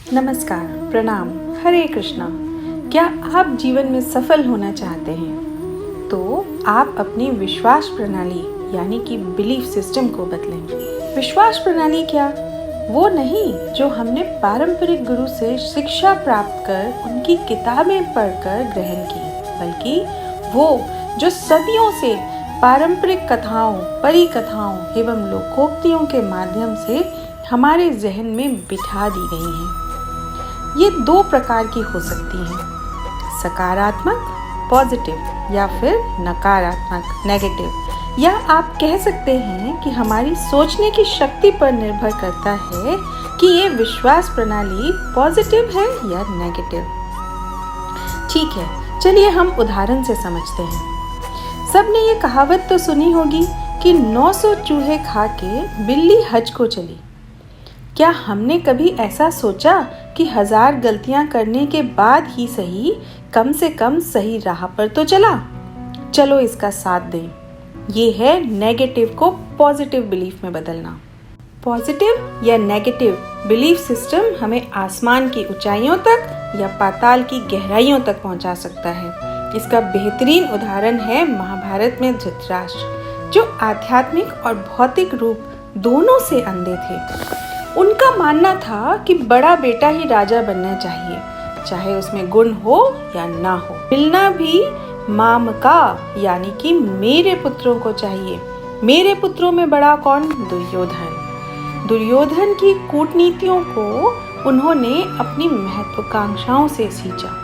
नमस्कार, प्रणाम, हरे कृष्णा। क्या आप जीवन में सफल होना चाहते हैं? तो आप अपनी विश्वास प्रणाली यानी कि बिलीफ सिस्टम को बदलें। विश्वास प्रणाली क्या? वो नहीं जो हमने पारंपरिक गुरु से शिक्षा प्राप्त कर उनकी किताबें पढ़कर ग्रहण की, बल्कि वो जो सदियों से पारंपरिक कथाओं, परी कथाओं एवं लोकोक्तियों के माध्यम से हमारे जहन में बिठा दी गई हैं। ये दो प्रकार की हो सकती हैं, सकारात्मक पॉजिटिव या फिर नकारात्मक नेगेटिव, या आप कह सकते हैं कि हमारी सोचने की शक्ति पर निर्भर करता है कि ये विश्वास प्रणाली पॉजिटिव है या नेगेटिव। ठीक है, चलिए हम उदाहरण से समझते हैं। सबने ये कहावत तो सुनी होगी कि 900 चूहे खा के बिल्ली हज को चली। क्या हमने कभी ऐसा सोचा कि 1000 गलतियां करने के बाद ही सही, कम से कम सही राह पर तो चला? चलो इसका साथ दें। ये है नेगेटिव को पॉजिटिव बिलीफ में बदलना। पॉजिटिव या नेगेटिव बिलीफ सिस्टम हमें आसमान की ऊंचाइयों तक या पाताल की गहराइयों तक पहुंचा सकता है। इसका बेहतरीन उदाहरण है महाभारत में धृतराष्ट्र, जो आध्यात्मिक और भौतिक रूप दोनों से अंधे थे। उनका मानना था कि बड़ा बेटा ही राजा बनना चाहिए, चाहे उसमें गुण हो या ना हो। मिलना भी माम का यानी कि मेरे पुत्रों को चाहिए। मेरे पुत्रों में बड़ा कौन? दुर्योधन। दुर्योधन की कूटनीतियों को उन्होंने अपनी महत्वाकांक्षाओं से सींचा।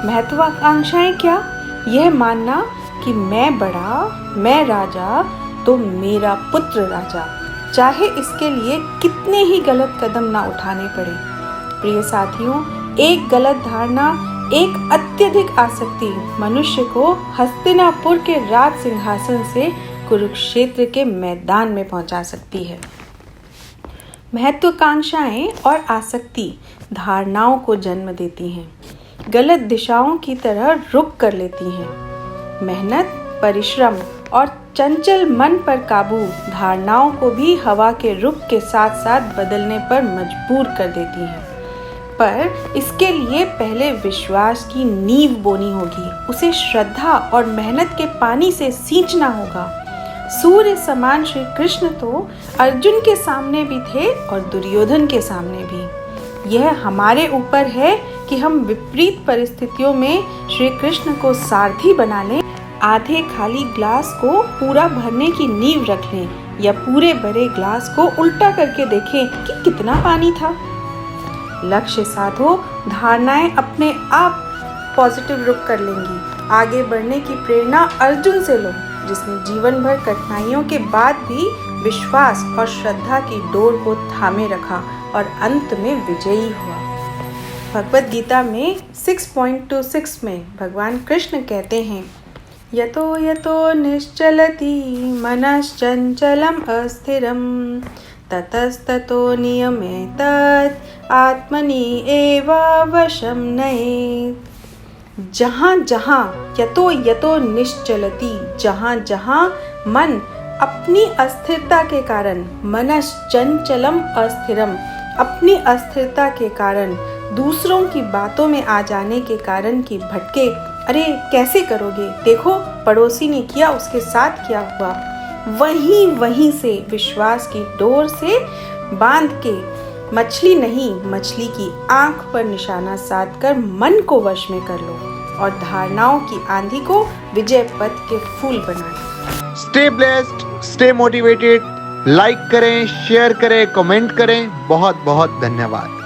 महत्वाकांक्षाएं क्या? यह मानना कि मैं बड़ा, मैं राजा, तो मेरा पुत्र राजा, चाहे इसके लिए कितने ही गलत कदम ना उठाने पड़े। प्रिय साथियों, एक गलत धारणा, एक अत्यधिक आसक्ति मनुष्य को हस्तिनापुर के राज सिंहासन से कुरुक्षेत्र के मैदान में पहुंचा सकती है। महत्वाकांक्षाएं और आसक्ति धारणाओं को जन्म देती हैं, गलत दिशाओं की तरह रुख कर लेती हैं। मेहनत, परिश्रम और चंचल मन पर काबू धारणाओं को भी हवा के रुख के साथ साथ बदलने पर मजबूर कर देती हैं। पर इसके लिए पहले विश्वास की नींव बोनी होगी, उसे श्रद्धा और मेहनत के पानी से सींचना होगा। सूर्य समान श्री कृष्ण तो अर्जुन के सामने भी थे और दुर्योधन के सामने भी। यह हमारे ऊपर है कि हम विपरीत परिस्थितियों में श्री कृष्ण को सारथी बना लें, आधे खाली ग्लास को पूरा भरने की नींव रख लें, या पूरे भरे ग्लास को उल्टा करके देखें कि कितना पानी था। लक्ष्य साधो, धारणाएं अपने आप पॉजिटिव रुख कर लेंगी। आगे बढ़ने की प्रेरणा अर्जुन से लो, जिसने जीवन भर कठिनाइयों के बाद भी विश्वास और श्रद्धा की डोर को थामे रखा और अंत में विजयी हुआ। भगवद गीता में 6.26 में भगवान कृष्ण कहते हैं, यतो यतो निश्चलति मनश्चंचलम अस्थिरम ततस्ततो नियमेतत् आत्मनि एव वशं नयेत्। जहाँ जहाँ यतो यतो निश्चलति, जहाँ जहाँ मन अपनी अस्थिरता के कारण, मनश्चंचलम अस्थिरम, अपनी अस्थिरता के कारण, दूसरों की बातों में आ जाने के कारण की भटके, अरे कैसे करोगे, देखो पड़ोसी ने किया, उसके साथ क्या हुआ, वहीं से विश्वास की डोर से बांध के मछली नहीं, मछली की आंख पर निशाना साध कर मन को वश में कर लो और धारणाओं की आंधी को विजय पथ के फूल बनाए। Stay blessed, stay motivated. Like करें, शेयर करें, कमेंट करें। बहुत बहुत धन्यवाद।